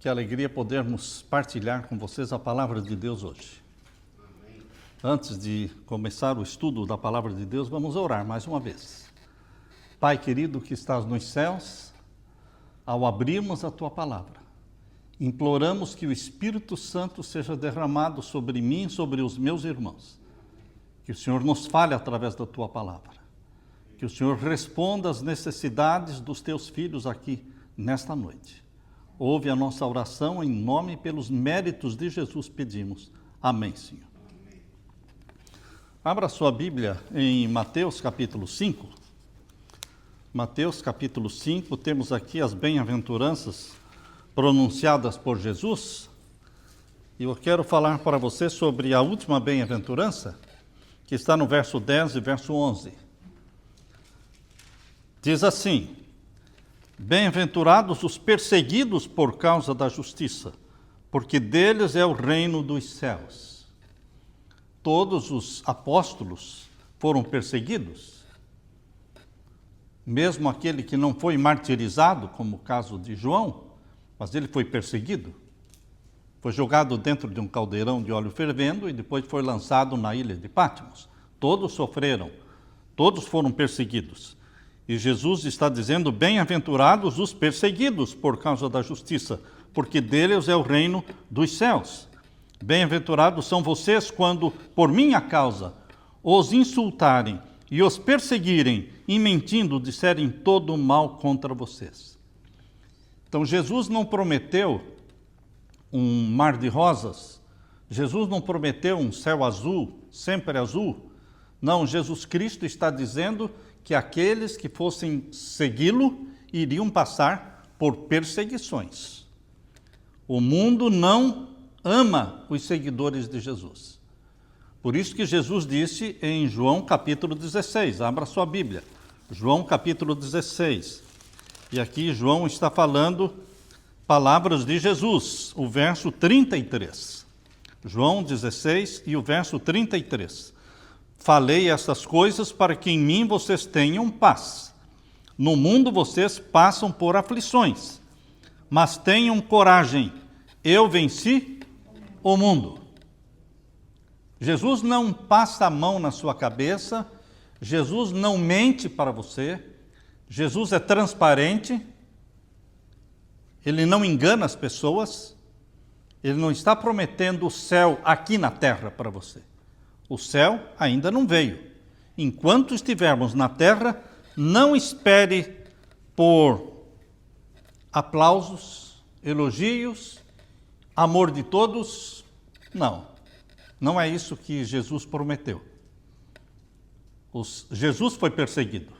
Que alegria podermos partilhar com vocês a palavra de Deus hoje. Amém. Antes de começar o estudo da palavra de Deus, vamos orar mais uma vez. Pai querido que estás nos céus, ao abrirmos a Tua palavra, imploramos que o Espírito Santo seja derramado sobre mim e sobre os meus irmãos. Que o Senhor nos fale através da Tua palavra. Que o Senhor responda às necessidades dos Teus filhos aqui nesta noite. Ouve a nossa oração em nome e pelos méritos de Jesus pedimos. Amém, Senhor. Amém. Abra sua Bíblia em Mateus capítulo 5. Mateus capítulo 5, temos aqui as bem-aventuranças pronunciadas por Jesus. E eu quero falar para você sobre a última bem-aventurança, que está no verso 10 e verso 11. Diz assim: Bem-aventurados os perseguidos por causa da justiça, porque deles é o reino dos céus. Todos os apóstolos foram perseguidos, mesmo aquele que não foi martirizado, como o caso de João, mas ele foi perseguido. Foi jogado dentro de um caldeirão de óleo fervendo e depois foi lançado na ilha de Patmos. Todos sofreram, todos foram perseguidos. E Jesus está dizendo, bem-aventurados os perseguidos por causa da justiça, porque deles é o reino dos céus. Bem-aventurados são vocês quando, por minha causa, os insultarem e os perseguirem e mentindo disserem todo o mal contra vocês. Então Jesus não prometeu um mar de rosas, Jesus não prometeu um céu azul, sempre azul. Não, Jesus Cristo está dizendo que aqueles que fossem segui-lo iriam passar por perseguições. O mundo não ama os seguidores de Jesus. Por isso que Jesus disse em João capítulo 16, abra sua Bíblia, João capítulo 16. E aqui João está falando palavras de Jesus, o verso 33. João 16 e o verso 33. Falei estas coisas para que em mim vocês tenham paz. No mundo vocês passam por aflições, mas tenham coragem, eu venci o mundo. Jesus não passa a mão na sua cabeça, Jesus não mente para você, Jesus é transparente, ele não engana as pessoas, ele não está prometendo o céu aqui na terra para você. O céu ainda não veio. Enquanto estivermos na terra, não espere por aplausos, elogios, amor de todos. Não, não é isso que Jesus prometeu. Jesus foi perseguido.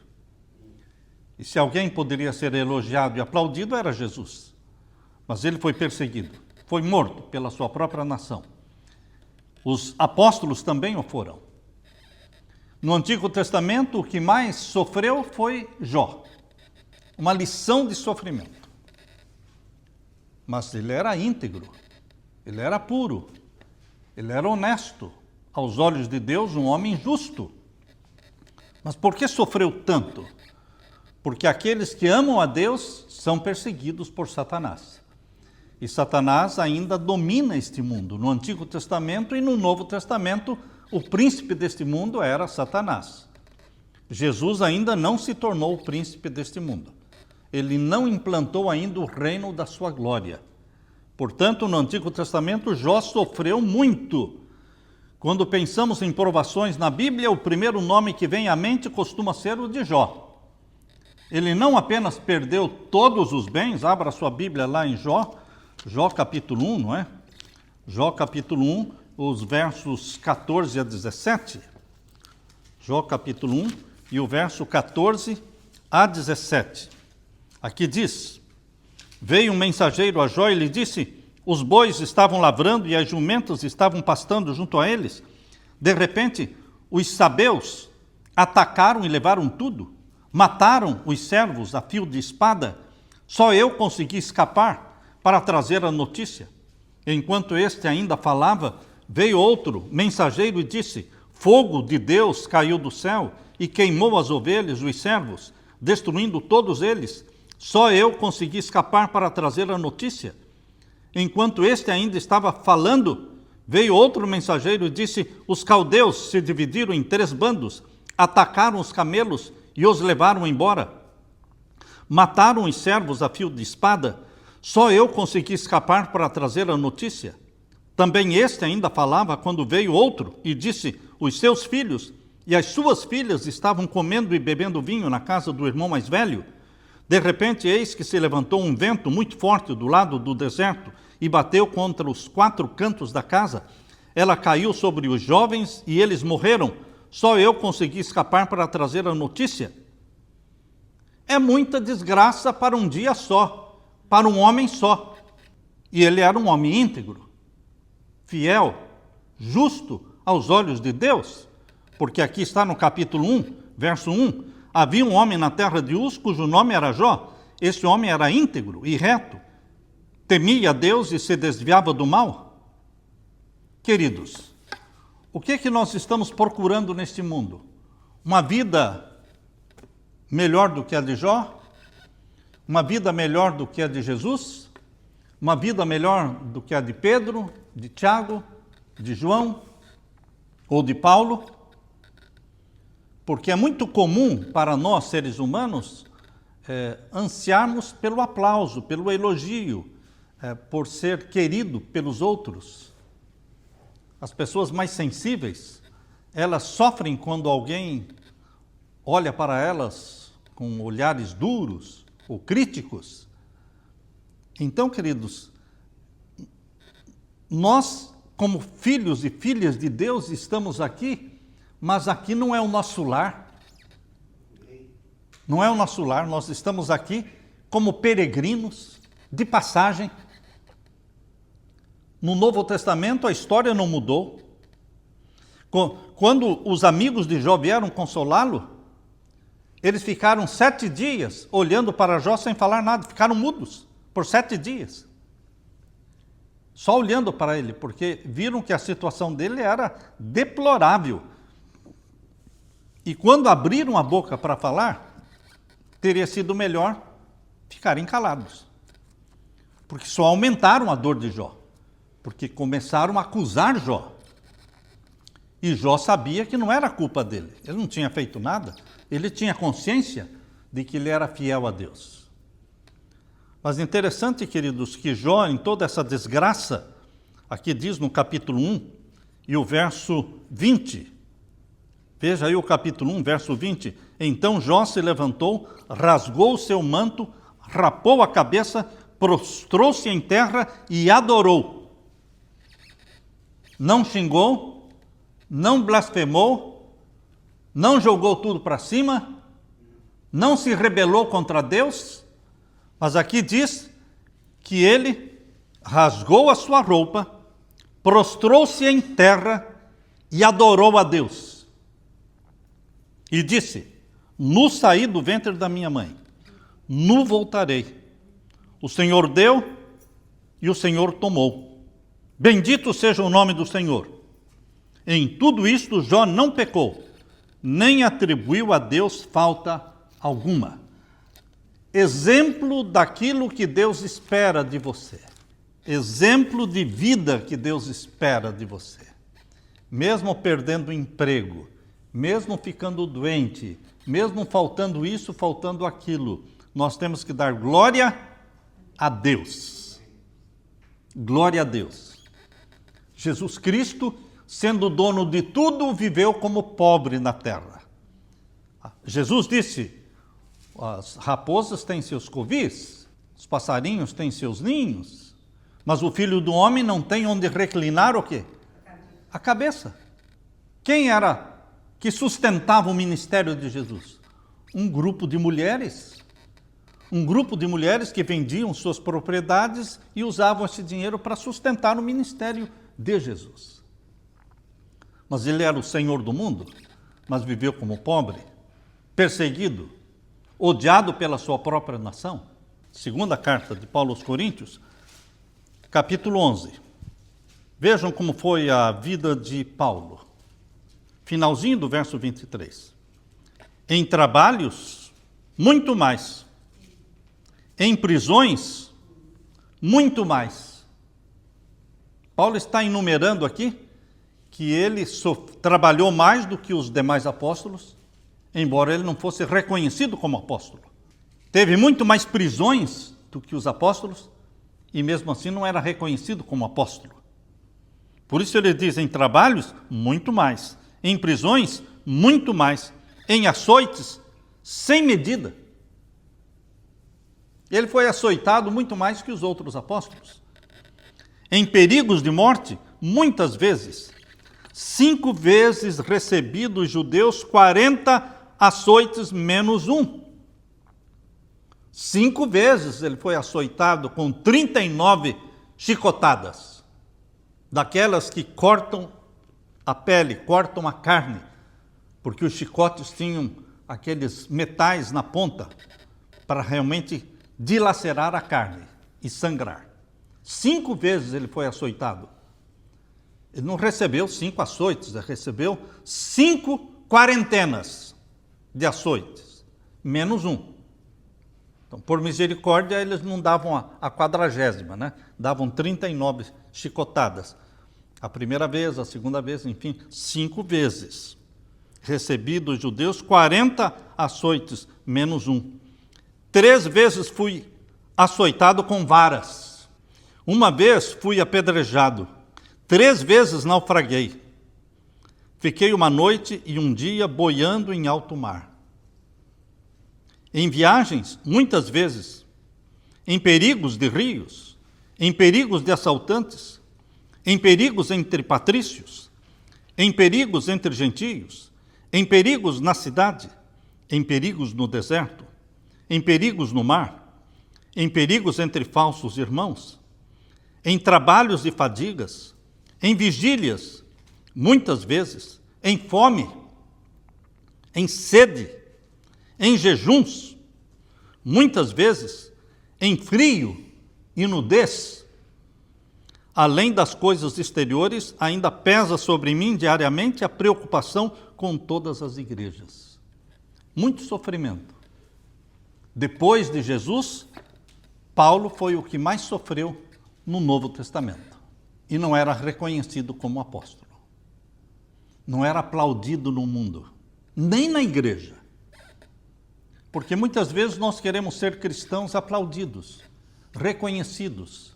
E se alguém poderia ser elogiado e aplaudido, era Jesus. Mas ele foi perseguido, foi morto pela sua própria nação. Os apóstolos também o foram. No Antigo Testamento, o que mais sofreu foi Jó. Uma lição de sofrimento. Mas ele era íntegro, ele era puro, ele era honesto. Aos olhos de Deus, um homem justo. Mas por que sofreu tanto? Porque aqueles que amam a Deus são perseguidos por Satanás. E Satanás ainda domina este mundo. No Antigo Testamento e no Novo Testamento, o príncipe deste mundo era Satanás. Jesus ainda não se tornou o príncipe deste mundo. Ele não implantou ainda o reino da sua glória. Portanto, no Antigo Testamento, Jó sofreu muito. Quando pensamos em provações na Bíblia, o primeiro nome que vem à mente costuma ser o de Jó. Ele não apenas perdeu todos os bens, abra sua Bíblia lá em Jó capítulo 1, não é? Jó capítulo 1, os versos 14 a 17. Jó capítulo 1 e o verso 14 a 17. Aqui diz: Veio um mensageiro a Jó e lhe disse: os bois estavam lavrando e as jumentas estavam pastando junto a eles. De repente, os sabeus atacaram e levaram tudo. Mataram os servos a fio de espada. Só eu consegui escapar para trazer a notícia. Enquanto este ainda falava, veio outro mensageiro e disse: fogo de Deus caiu do céu e queimou as ovelhas, os servos, destruindo todos eles. Só eu consegui escapar para trazer a notícia. Enquanto este ainda estava falando, veio outro mensageiro e disse: os caldeus se dividiram em 3 bandos, atacaram os camelos e os levaram embora. Mataram os servos a fio de espada. Só eu consegui escapar para trazer a notícia. Também este ainda falava quando veio outro e disse: os seus filhos e as suas filhas estavam comendo e bebendo vinho na casa do irmão mais velho. De repente, eis que se levantou um vento muito forte do lado do deserto e bateu contra os 4 cantos da casa. Ela caiu sobre os jovens e eles morreram. Só eu consegui escapar para trazer a notícia. É muita desgraça para um dia só, para um homem só. E ele era um homem íntegro, fiel, justo aos olhos de Deus. Porque aqui está no capítulo 1, verso 1, havia um homem na terra de Uz, cujo nome era Jó. Esse homem era íntegro e reto, temia a Deus e se desviava do mal. Queridos, o que é que nós estamos procurando neste mundo? Uma vida melhor do que a de Jó? Uma vida melhor do que a de Jesus? Uma vida melhor do que a de Pedro, de Tiago, de João ou de Paulo? Porque é muito comum para nós, seres humanos, ansiarmos pelo aplauso, pelo elogio, por ser querido pelos outros. As pessoas mais sensíveis, elas sofrem quando alguém olha para elas com olhares duros ou críticos. Então, queridos, nós, como filhos e filhas de Deus, estamos aqui, mas aqui não é o nosso lar. Não é o nosso lar, nós estamos aqui como peregrinos, de passagem. No Novo Testamento a história não mudou. Quando os amigos de Jó vieram consolá-lo, eles ficaram 7 dias olhando para Jó sem falar nada, ficaram mudos por 7 dias. Só olhando para ele, porque viram que a situação dele era deplorável. E quando abriram a boca para falar, teria sido melhor ficarem calados. Porque só aumentaram a dor de Jó. Porque começaram a acusar Jó. E Jó sabia que não era culpa dele. Ele não tinha feito nada. Ele tinha consciência de que ele era fiel a Deus. Mas interessante, queridos, que Jó, em toda essa desgraça, aqui diz no capítulo 1 e o verso 20, veja aí o capítulo 1, verso 20. Então Jó se levantou, rasgou o seu manto, rapou a cabeça, prostrou-se em terra e adorou. Não xingou, não blasfemou, não jogou tudo para cima, não se rebelou contra Deus, mas aqui diz que ele rasgou a sua roupa, prostrou-se em terra e adorou a Deus. E disse: nu saí do ventre da minha mãe, nu voltarei. O Senhor deu e o Senhor tomou. Bendito seja o nome do Senhor. Em tudo isto Jó não pecou, nem atribuiu a Deus falta alguma. Exemplo daquilo que Deus espera de você. Exemplo de vida que Deus espera de você. Mesmo perdendo o emprego, mesmo ficando doente, mesmo faltando isso, faltando aquilo, nós temos que dar glória a Deus. Glória a Deus. Jesus Cristo, sendo dono de tudo, viveu como pobre na terra. Jesus disse: as raposas têm seus covis, os passarinhos têm seus ninhos, mas o Filho do Homem não tem onde reclinar o quê? A cabeça. Quem era que sustentava o ministério de Jesus? Um grupo de mulheres. Um grupo de mulheres que vendiam suas propriedades e usavam esse dinheiro para sustentar o ministério de Jesus. Mas ele era o Senhor do mundo, mas viveu como pobre, perseguido, odiado pela sua própria nação. Segunda carta de Paulo aos Coríntios, capítulo 11. Vejam como foi a vida de Paulo. Finalzinho do verso 23. Em trabalhos, muito mais. Em prisões, muito mais. Paulo está enumerando aqui que ele trabalhou mais do que os demais apóstolos, embora ele não fosse reconhecido como apóstolo. Teve muito mais prisões do que os apóstolos e mesmo assim não era reconhecido como apóstolo. Por isso ele diz, em trabalhos, muito mais. Em prisões, muito mais. Em açoites, sem medida. Ele foi açoitado muito mais que os outros apóstolos. Em perigos de morte, muitas vezes. 5 vezes recebi dos judeus 40 açoites menos 1. 5 vezes ele foi açoitado com 39 chicotadas. Daquelas que cortam a pele, cortam a carne. Porque os chicotes tinham aqueles metais na ponta para realmente dilacerar a carne e sangrar. 5 vezes ele foi açoitado. Ele não recebeu 5 açoites, ele recebeu 5 quarentenas de açoites, menos 1. Então, por misericórdia, eles não davam a 40ª, né? Davam 39 chicotadas. A primeira vez, a segunda vez, enfim, 5 vezes. Recebi dos judeus 40 açoites, menos 1. 3 vezes fui açoitado com varas. 1 vez fui apedrejado. 3 vezes naufraguei. Fiquei 1 noite e 1 dia boiando em alto mar. Em viagens, muitas vezes, em perigos de rios, em perigos de assaltantes, em perigos entre patrícios, em perigos entre gentios, em perigos na cidade, em perigos no deserto, em perigos no mar, em perigos entre falsos irmãos, em trabalhos e fadigas, em vigílias, muitas vezes, em fome, em sede, em jejuns, muitas vezes, em frio e nudez. Além das coisas exteriores, ainda pesa sobre mim diariamente a preocupação com todas as igrejas. Muito sofrimento. Depois de Jesus, Paulo foi o que mais sofreu no Novo Testamento. E não era reconhecido como apóstolo. Não era aplaudido no mundo, nem na igreja. Porque muitas vezes nós queremos ser cristãos aplaudidos, reconhecidos.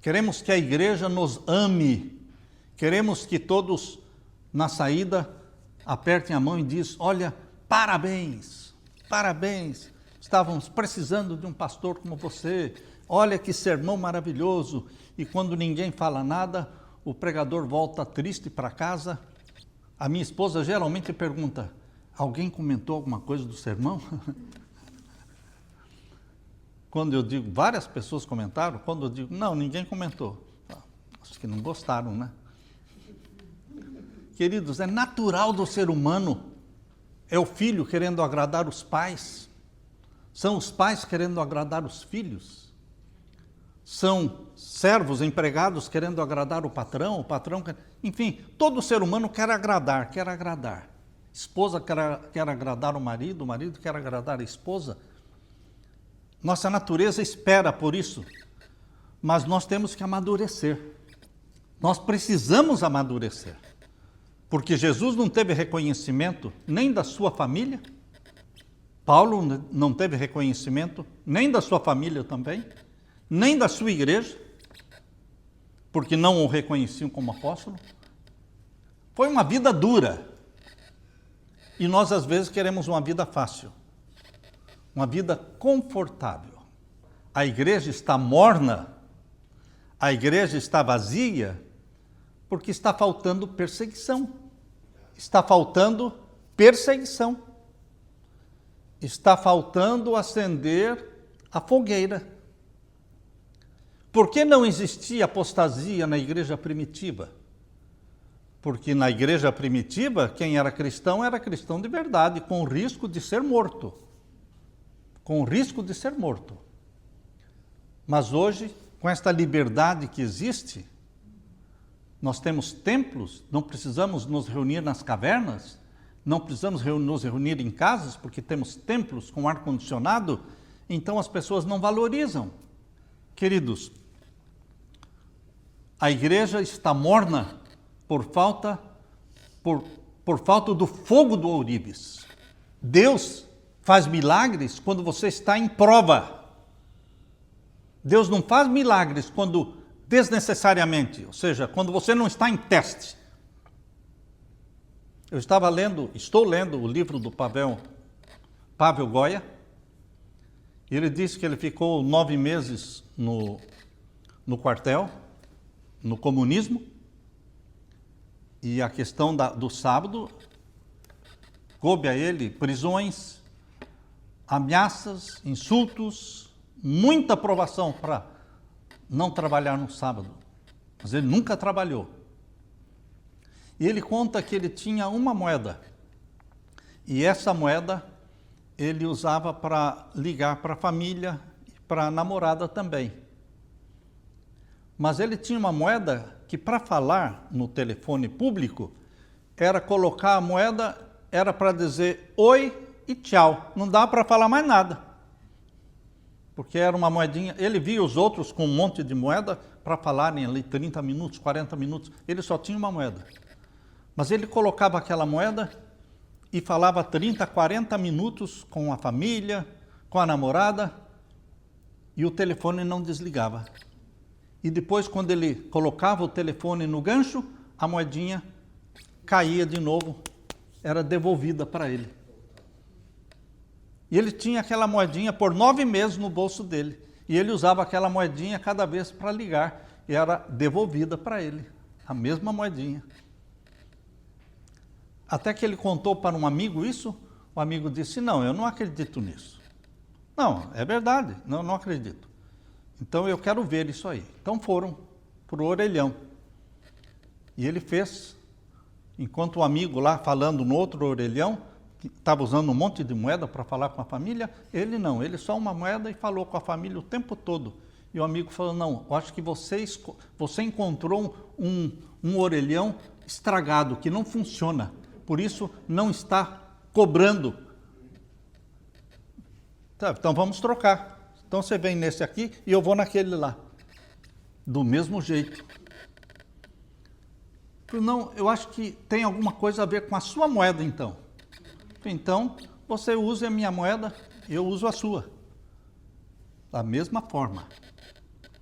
Queremos que a igreja nos ame. Queremos que todos, na saída, apertem a mão e dizem, olha, parabéns, parabéns. Estávamos precisando de um pastor como você. Olha que sermão maravilhoso. E quando ninguém fala nada, o pregador volta triste para casa. A minha esposa geralmente pergunta, alguém comentou alguma coisa do sermão? Quando eu digo, várias pessoas comentaram, quando eu digo, não, ninguém comentou. Acho que não gostaram, né? Queridos, é natural do ser humano, é o filho querendo agradar os pais, são os pais querendo agradar os filhos, são servos, empregados querendo agradar o patrão enfim, todo ser humano quer agradar. Esposa quer agradar o marido quer agradar a esposa. Nossa natureza espera por isso, mas nós temos que amadurecer. Nós precisamos amadurecer, porque Jesus não teve reconhecimento nem da sua família, Paulo não teve reconhecimento nem da sua família também, nem da sua igreja, porque não o reconheciam como apóstolo. Foi uma vida dura, e nós às vezes queremos uma vida fácil. Uma vida confortável. A igreja está morna, a igreja está vazia, porque está faltando perseguição. Está faltando perseguição. Está faltando acender a fogueira. Por que não existia apostasia na igreja primitiva? Porque na igreja primitiva, quem era cristão de verdade, com o risco de ser morto. Com o risco de ser morto. Mas hoje, com esta liberdade que existe, nós temos templos, não precisamos nos reunir nas cavernas, não precisamos nos reunir em casas, porque temos templos com ar-condicionado, então as pessoas não valorizam. Queridos, A igreja está morna por falta do fogo do ourives. Deus faz milagres quando você está em prova. Deus não faz milagres quando desnecessariamente, ou seja, quando você não está em teste. Eu estou lendo o livro do Pavel Goia. Ele disse que ele ficou 9 meses no quartel, no comunismo, e a questão do sábado coube a ele prisões, ameaças, insultos, muita provação para não trabalhar no sábado. Mas ele nunca trabalhou. E ele conta que ele tinha uma moeda, e essa moeda ele usava para ligar para a família e para a namorada também. Mas ele tinha uma moeda que, para falar no telefone público, era colocar a moeda, era para dizer oi e tchau. Não dava para falar mais nada. Porque era uma moedinha. Ele via os outros com um monte de moeda para falarem ali 30 minutos, 40 minutos. Ele só tinha uma moeda. Mas ele colocava aquela moeda e falava 30, 40 minutos com a família, com a namorada, e o telefone não desligava. E depois, quando ele colocava o telefone no gancho, a moedinha caía de novo, era devolvida para ele. E ele tinha aquela moedinha por 9 meses no bolso dele. E ele usava aquela moedinha cada vez para ligar, e era devolvida para ele, a mesma moedinha. Até que ele contou para um amigo isso, o amigo disse, não, eu não acredito nisso. Não, é verdade, não acredito. Então eu quero ver isso aí. Então foram para o orelhão. E ele fez, enquanto o amigo lá falando no outro orelhão, que estava usando um monte de moeda para falar com a família, ele não, ele só uma moeda e falou com a família o tempo todo. E o amigo falou, não, eu acho que você encontrou um orelhão estragado, que não funciona. Por isso, não está cobrando. Tá, então vamos trocar. Então você vem nesse aqui e eu vou naquele lá. Do mesmo jeito. Não, eu acho que tem alguma coisa a ver com a sua moeda, então. Então, você usa a minha moeda, eu uso a sua. Da mesma forma.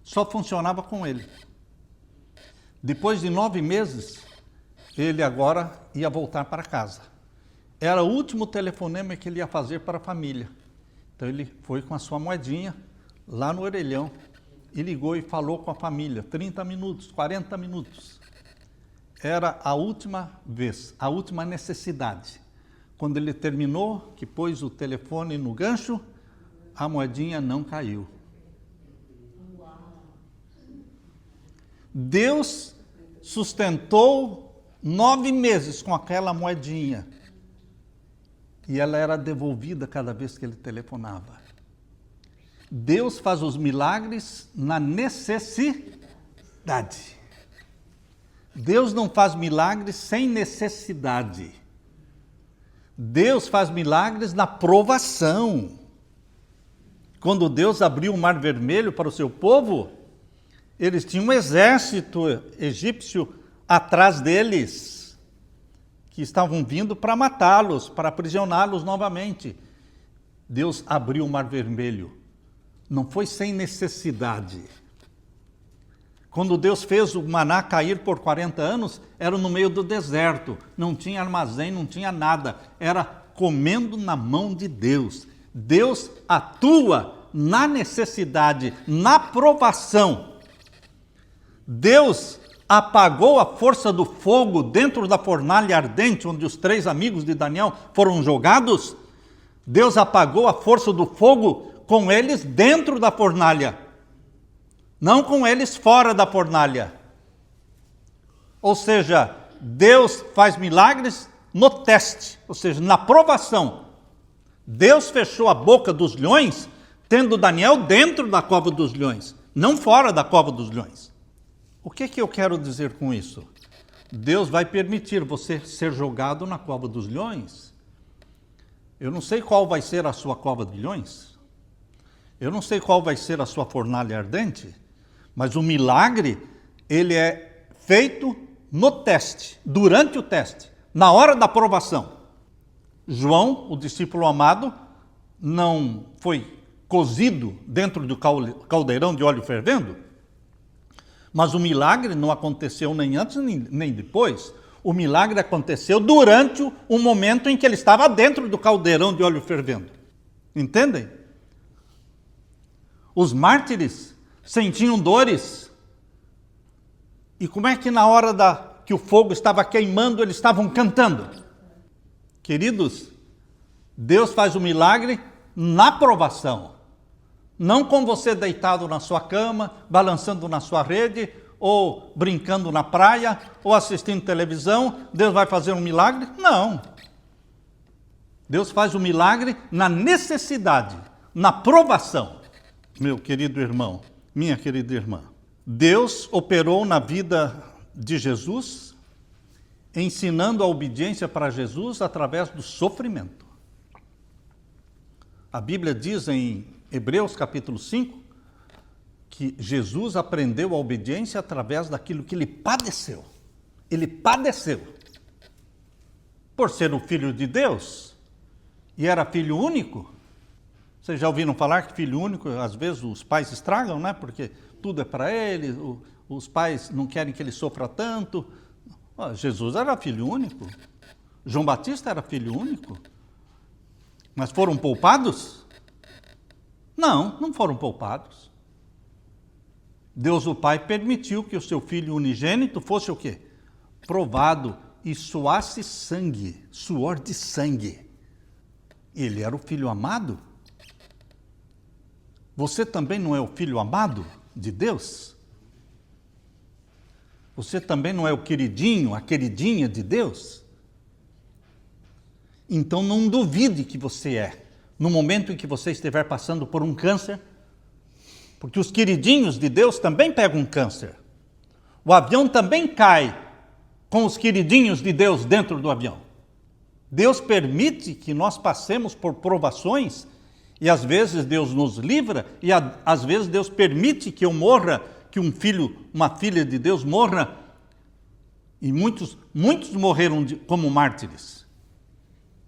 Só funcionava com ele. Depois de 9 meses, ele agora ia voltar para casa. Era o último telefonema que ele ia fazer para a família. Então ele foi com a sua moedinha lá no orelhão e ligou e falou com a família, 30 minutos, 40 minutos. Era a última vez, a última necessidade. Quando ele terminou, que pôs o telefone no gancho, a moedinha não caiu. Deus sustentou 9 meses com aquela moedinha. E ela era devolvida cada vez que ele telefonava. Deus faz os milagres na necessidade. Deus não faz milagres sem necessidade. Deus faz milagres na provação. Quando Deus abriu o Mar Vermelho para o seu povo, eles tinham um exército egípcio atrás deles, que estavam vindo para matá-los, para aprisioná-los novamente. Deus abriu o Mar Vermelho. Não foi sem necessidade. Quando Deus fez o maná cair por 40 anos, era no meio do deserto. Não tinha armazém, não tinha nada. Era comendo na mão de Deus. Deus atua na necessidade, na provação. Deus apagou a força do fogo dentro da fornalha ardente, onde os 3 amigos de Daniel foram jogados. Deus apagou a força do fogo com eles dentro da fornalha, não com eles fora da fornalha. Ou seja, Deus faz milagres no teste, ou seja, na provação. Deus fechou a boca dos leões, tendo Daniel dentro da cova dos leões, não fora da cova dos leões. O que eu quero dizer com isso? Deus vai permitir você ser jogado na cova dos leões. Eu não sei qual vai ser a sua cova de leões. Eu não sei qual vai ser a sua fornalha ardente. Mas o milagre ele é feito no teste, durante o teste, na hora da provação. João, o discípulo amado, não foi cozido dentro do caldeirão de óleo fervendo, mas o milagre não aconteceu nem antes nem depois. O milagre aconteceu durante o momento em que ele estava dentro do caldeirão de óleo fervendo. Entendem? Os mártires sentiam dores. E como é que na hora que o fogo estava queimando, eles estavam cantando? Queridos, Deus faz o milagre na provação. Não com você deitado na sua cama, balançando na sua rede, ou brincando na praia, ou assistindo televisão. Deus vai fazer um milagre? Não. Deus faz o milagre na necessidade, na provação. Meu querido irmão, minha querida irmã, Deus operou na vida de Jesus, ensinando a obediência para Jesus através do sofrimento. A Bíblia diz em Hebreus capítulo 5, que Jesus aprendeu a obediência através daquilo que ele padeceu. Ele padeceu. Por ser o Filho de Deus, e era filho único. Vocês já ouviram falar que filho único, às vezes os pais estragam, né? Porque tudo é para ele, os pais não querem que ele sofra tanto. Jesus era filho único. João Batista era filho único. Mas foram poupados? Não, não foram poupados. Deus o Pai permitiu que o seu Filho unigênito fosse o quê? Provado e suasse sangue, suor de sangue. Ele era o Filho amado. Você também não é o Filho amado de Deus? Você também não é o queridinho, a queridinha de Deus? Então não duvide que você é. No momento em que você estiver passando por um câncer, porque os queridinhos de Deus também pegam um câncer. O avião também cai com os queridinhos de Deus dentro do avião. Deus permite que nós passemos por provações e às vezes Deus nos livra e às vezes Deus permite que eu morra, que um filho, uma filha de Deus morra. E muitos morreram como mártires.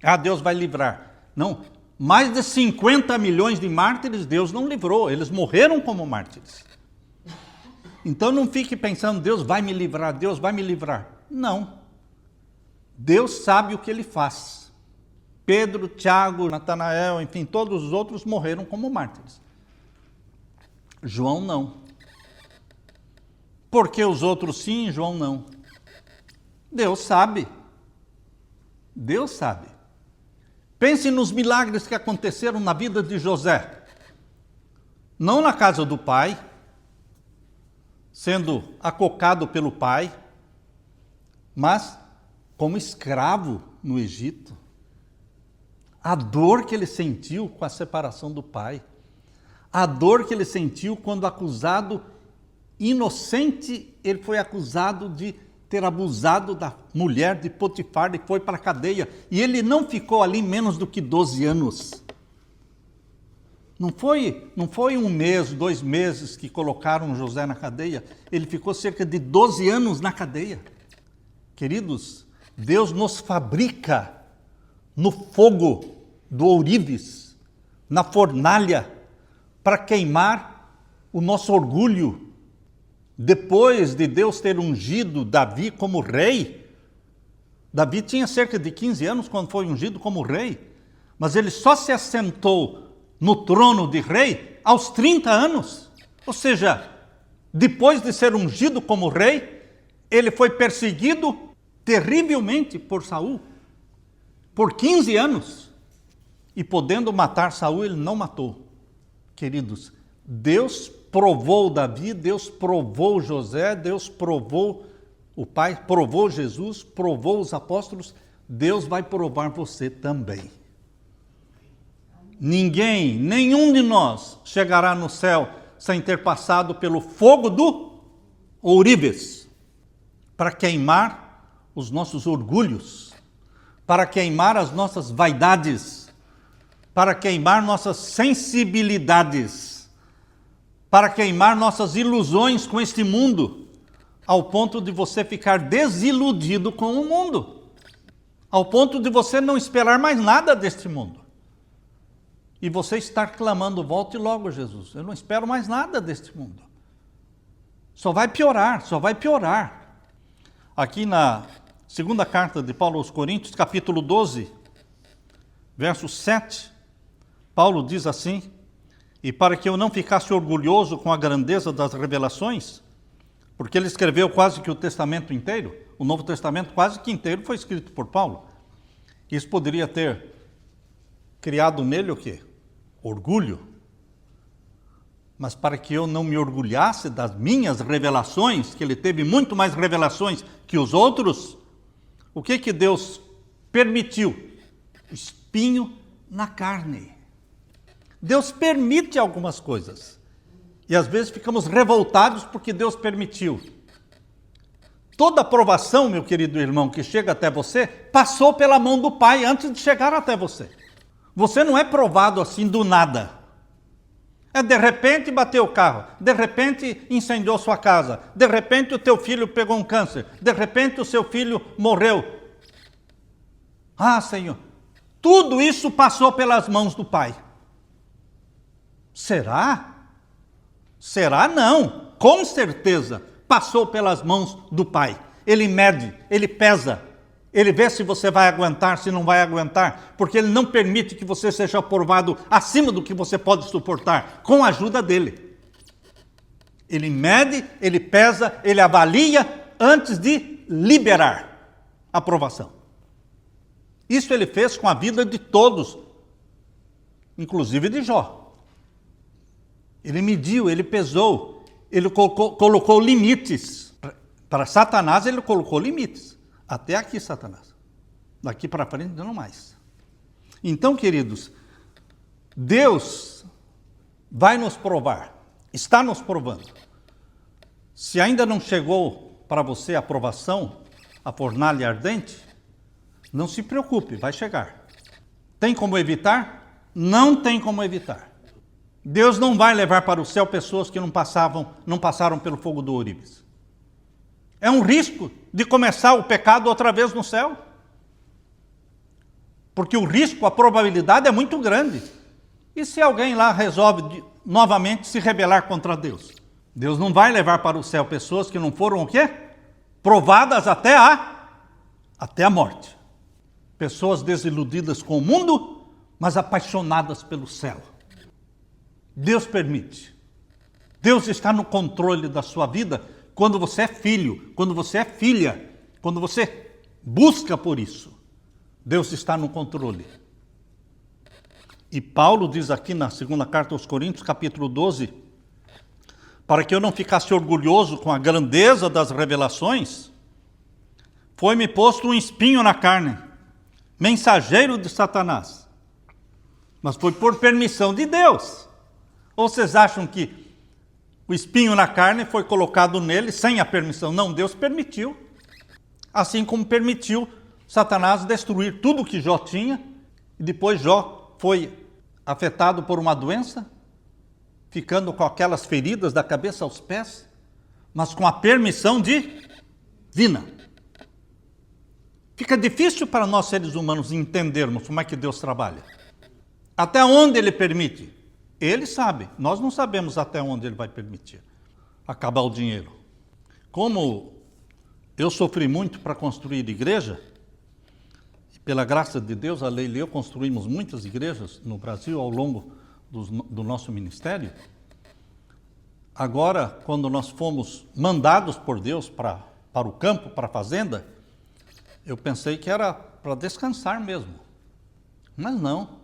Ah, Deus vai livrar. Não, mais de 50 milhões de mártires Deus não livrou, eles morreram como mártires. Então não fique pensando, Deus vai me livrar, Deus vai me livrar. Não. Deus sabe o que ele faz. Pedro, Tiago, Natanael, enfim, todos os outros morreram como mártires. João não. Por que os outros sim e João não? Deus sabe. Deus sabe. Pense nos milagres que aconteceram na vida de José. Não na casa do pai, sendo acocado pelo pai, mas como escravo no Egito. A dor que ele sentiu com a separação do pai. A dor que ele sentiu quando acusado, inocente, ele foi acusado de ter abusado da mulher de Potifar e foi para a cadeia. E ele não ficou ali menos do que 12 anos. Não foi 1 mês, 2 meses que colocaram José na cadeia. Ele ficou cerca de 12 anos na cadeia. Queridos, Deus nos fabrica no fogo do ourives, na fornalha, para queimar o nosso orgulho. Depois de Deus ter ungido Davi como rei, Davi tinha cerca de 15 anos quando foi ungido como rei, mas ele só se assentou no trono de rei aos 30 anos. Ou seja, depois de ser ungido como rei, ele foi perseguido terrivelmente por Saul, por 15 anos. E podendo matar Saul, ele não matou. Queridos, Deus provou Davi, Deus provou José, Deus provou o Pai, provou Jesus, provou os apóstolos, Deus vai provar você também. Ninguém, nenhum de nós chegará no céu sem ter passado pelo fogo do ourives, para queimar os nossos orgulhos, para queimar as nossas vaidades, para queimar nossas sensibilidades, para queimar nossas ilusões com este mundo, ao ponto de você ficar desiludido com o mundo, ao ponto de você não esperar mais nada deste mundo. E você estar clamando, volte logo, Jesus, eu não espero mais nada deste mundo. Só vai piorar, só vai piorar. Aqui na segunda carta de Paulo aos Coríntios, capítulo 12, verso 7, Paulo diz assim: e para que eu não ficasse orgulhoso com a grandeza das revelações, porque ele escreveu quase que o Testamento inteiro, o Novo Testamento quase que inteiro foi escrito por Paulo. Isso poderia ter criado nele o quê? Orgulho. Mas para que eu não me orgulhasse das minhas revelações, que ele teve muito mais revelações que os outros, o que Deus permitiu? Espinho na carne. Deus permite algumas coisas. E às vezes ficamos revoltados porque Deus permitiu. Toda aprovação, meu querido irmão, que chega até você, passou pela mão do Pai antes de chegar até você. Você não é provado assim do nada. É de repente bateu o carro, de repente incendiou sua casa, de repente o teu filho pegou um câncer, de repente o seu filho morreu. Ah, Senhor, tudo isso passou pelas mãos do Pai. Será? Será não, com certeza passou pelas mãos do Pai. Ele mede, ele pesa, ele vê se você vai aguentar, se não vai aguentar, porque ele não permite que você seja aprovado acima do que você pode suportar, com a ajuda dele. Ele mede, ele pesa, ele avalia antes de liberar a aprovação. Isso ele fez com a vida de todos, inclusive de Jó. Ele mediu, ele pesou, ele colocou limites. Para Satanás ele colocou limites. Até aqui, Satanás. Daqui para frente, não mais. Então, queridos, Deus vai nos provar, está nos provando. Se ainda não chegou para você a aprovação, a fornalha ardente, não se preocupe, vai chegar. Tem como evitar? Não tem como evitar. Deus não vai levar para o céu pessoas que não passaram pelo fogo do ourives. É um risco de começar o pecado outra vez no céu. Porque o risco, a probabilidade é muito grande. E se alguém lá resolve novamente se rebelar contra Deus? Deus não vai levar para o céu pessoas que não foram o quê? Provadas até a morte. Pessoas desiludidas com o mundo, mas apaixonadas pelo céu. Deus permite. Deus está no controle da sua vida quando você é filho, quando você é filha, quando você busca por isso. Deus está no controle. E Paulo diz aqui na segunda carta aos Coríntios, capítulo 12, para que eu não ficasse orgulhoso com a grandeza das revelações, foi-me posto um espinho na carne, mensageiro de Satanás. Mas foi por permissão de Deus. Ou vocês acham que o espinho na carne foi colocado nele sem a permissão? Não, Deus permitiu. Assim como permitiu Satanás destruir tudo que Jó tinha, e depois Jó foi afetado por uma doença, ficando com aquelas feridas da cabeça aos pés, mas com a permissão divina. Fica difícil para nós seres humanos entendermos como é que Deus trabalha. Até onde Ele permite? Ele sabe, nós não sabemos até onde Ele vai permitir acabar o dinheiro. Como eu sofri muito para construir igreja, e pela graça de Deus, a Leila e eu construímos muitas igrejas no Brasil ao longo do nosso ministério. Agora, quando nós fomos mandados por Deus para o campo, para a fazenda, eu pensei que era para descansar mesmo, mas não.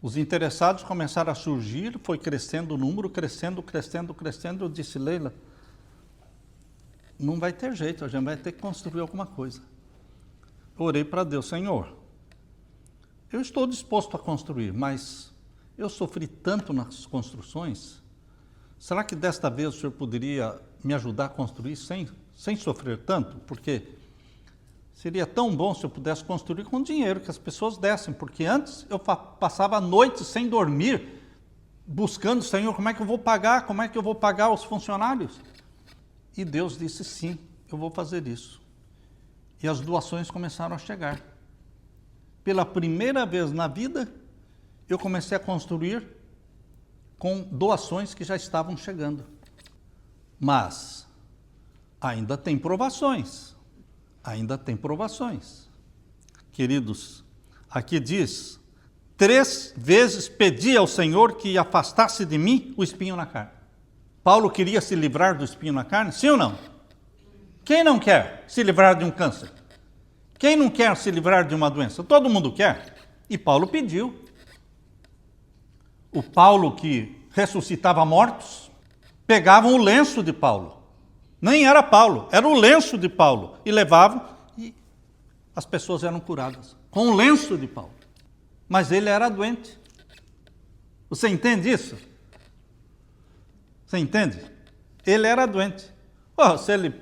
Os interessados começaram a surgir, foi crescendo o número, crescendo. Eu disse, Leila, não vai ter jeito, a gente vai ter que construir alguma coisa. Eu orei para Deus, Senhor, eu estou disposto a construir, mas eu sofri tanto nas construções, será que desta vez o Senhor poderia me ajudar a construir sem sofrer tanto? Porque seria tão bom se eu pudesse construir com dinheiro que as pessoas dessem, porque antes eu passava noites sem dormir, buscando, Senhor, como é que eu vou pagar os funcionários? E Deus disse, sim, eu vou fazer isso. E as doações começaram a chegar. Pela primeira vez na vida, eu comecei a construir com doações que já estavam chegando. Mas ainda tem provações. Ainda tem provações. Queridos, aqui diz, 3 vezes pedi ao Senhor que afastasse de mim o espinho na carne. Paulo queria se livrar do espinho na carne, sim ou não? Quem não quer se livrar de um câncer? Quem não quer se livrar de uma doença? Todo mundo quer. E Paulo pediu. O Paulo que ressuscitava mortos, pegavam o lenço de Paulo. Nem era Paulo, era o lenço de Paulo. E levavam e as pessoas eram curadas com o lenço de Paulo. Mas ele era doente. Você entende isso? Você entende? Ele era doente. Se ele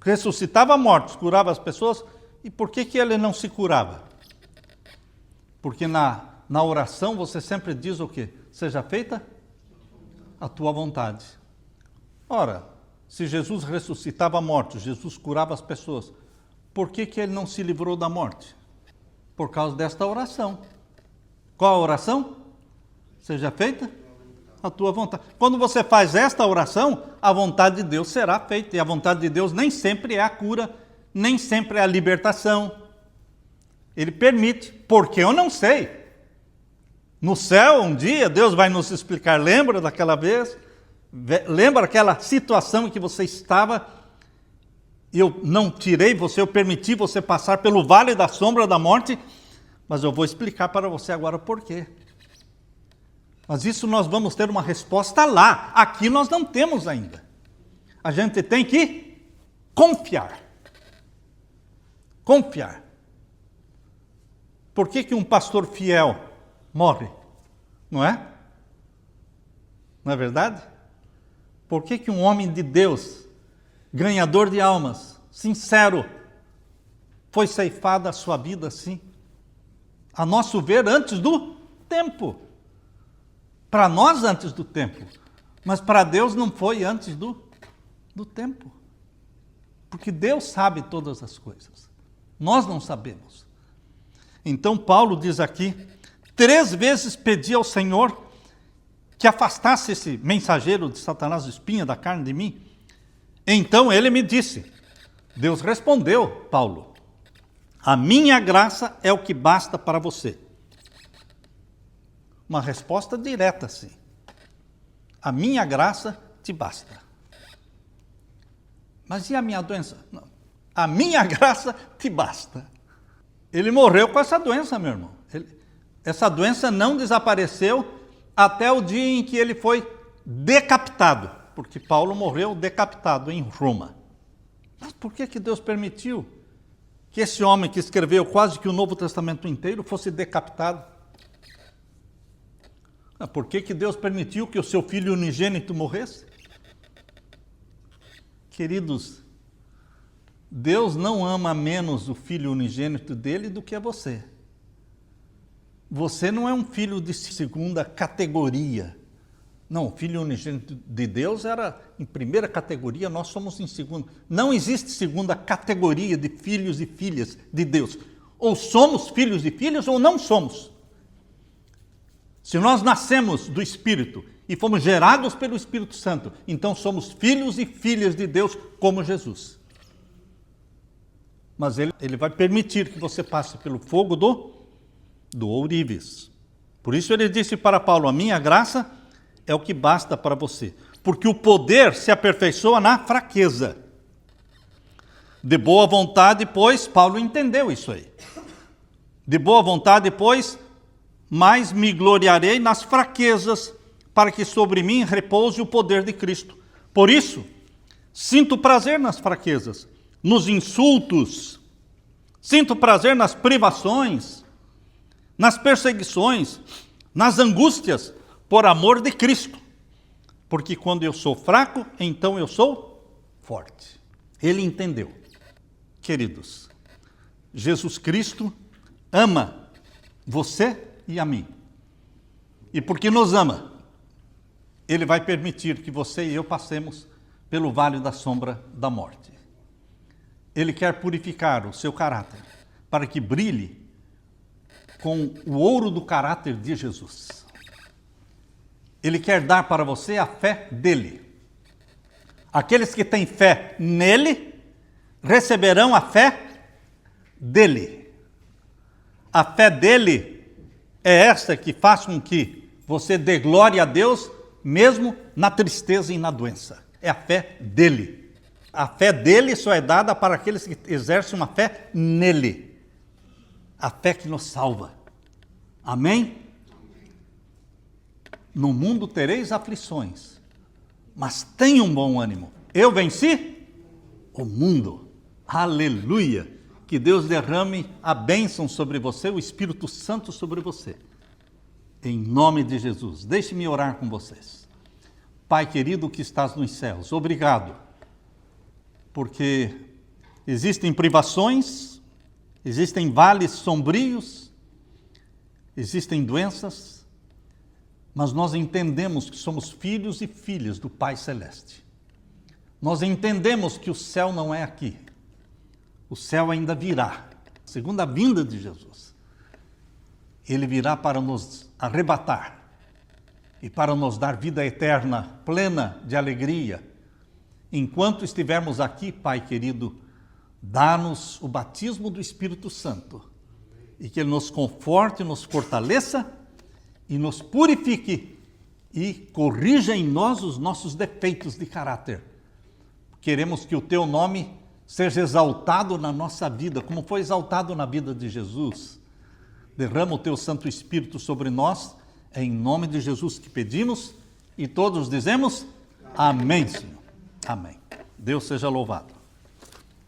ressuscitava mortos, curava as pessoas, e por que ele não se curava? Porque na oração você sempre diz o quê? Seja feita a tua vontade. Ora, se Jesus ressuscitava mortos, Jesus curava as pessoas, por que ele não se livrou da morte? Por causa desta oração. Qual a oração? Seja feita a tua vontade. Quando você faz esta oração, a vontade de Deus será feita. E a vontade de Deus nem sempre é a cura, nem sempre é a libertação. Ele permite, porque eu não sei. No céu, um dia, Deus vai nos explicar. Lembra daquela vez? Lembra aquela situação em que você estava? Eu não tirei você, eu permiti você passar pelo vale da sombra da morte, mas eu vou explicar para você agora o porquê. Mas isso nós vamos ter uma resposta lá. Aqui nós não temos ainda. A gente tem que confiar. Confiar. Por que um pastor fiel morre? Não é? Não é verdade? Por que um homem de Deus, ganhador de almas, sincero, foi ceifada a sua vida assim? A nosso ver, antes do tempo. Para nós, antes do tempo. Mas para Deus não foi antes do tempo. Porque Deus sabe todas as coisas. Nós não sabemos. Então Paulo diz aqui, 3 vezes pedi ao Senhor que afastasse esse mensageiro de Satanás, espinha da carne de mim. Então ele me disse, Deus respondeu, Paulo, a minha graça é o que basta para você. Uma resposta direta, sim. A minha graça te basta. Mas e a minha doença? Não. A minha graça te basta. Ele morreu com essa doença, meu irmão. Essa doença não desapareceu até o dia em que ele foi decapitado. Porque Paulo morreu decapitado em Roma. Mas por que Deus permitiu que esse homem que escreveu quase que o Novo Testamento inteiro fosse decapitado? Por que Deus permitiu que o seu filho unigênito morresse? Queridos, Deus não ama menos o filho unigênito dele do que a você. Você não é um filho de segunda categoria. Não, o filho unigênito de Deus era em primeira categoria, nós somos em segunda. Não existe segunda categoria de filhos e filhas de Deus. Ou somos filhos e filhas ou não somos. Se nós nascemos do Espírito e fomos gerados pelo Espírito Santo, então somos filhos e filhas de Deus como Jesus. Mas ele vai permitir que você passe pelo fogo do ourives. Por isso ele disse para Paulo, a minha graça é o que basta para você. Porque o poder se aperfeiçoa na fraqueza. De boa vontade, pois, Paulo entendeu isso aí. De boa vontade, pois, mas me gloriarei nas fraquezas, para que sobre mim repouse o poder de Cristo. Por isso, sinto prazer nas fraquezas, nos insultos, sinto prazer nas privações, nas perseguições, nas angústias, por amor de Cristo. Porque quando eu sou fraco, então eu sou forte. Ele entendeu. Queridos, Jesus Cristo ama você e a mim. E porque nos ama, Ele vai permitir que você e eu passemos pelo vale da sombra da morte. Ele quer purificar o seu caráter para que brilhe com o ouro do caráter de Jesus. Ele quer dar para você a fé dele. Aqueles que têm fé nele receberão a fé dele. A fé dele é esta que faz com que você dê glória a Deus mesmo na tristeza e na doença. É a fé dele. A fé dele só é dada para aqueles que exercem uma fé nele. A fé que nos salva. Amém? No mundo tereis aflições, mas tenham bom ânimo. Eu venci o mundo. Aleluia! Que Deus derrame a bênção sobre você, o Espírito Santo sobre você. Em nome de Jesus. Deixe-me orar com vocês. Pai querido que estás nos céus, obrigado, porque existem privações, existem vales sombrios, existem doenças, mas nós entendemos que somos filhos e filhas do Pai Celeste. Nós entendemos que o céu não é aqui. O céu ainda virá, segundo a vinda de Jesus. Ele virá para nos arrebatar e para nos dar vida eterna, plena de alegria. Enquanto estivermos aqui, Pai querido, dá-nos o batismo do Espírito Santo e que Ele nos conforte, nos fortaleça e nos purifique e corrija em nós os nossos defeitos de caráter. Queremos que o Teu nome seja exaltado na nossa vida, como foi exaltado na vida de Jesus. Derrama o Teu Santo Espírito sobre nós, é em nome de Jesus que pedimos, e todos dizemos, amém, Senhor. Amém. Deus seja louvado.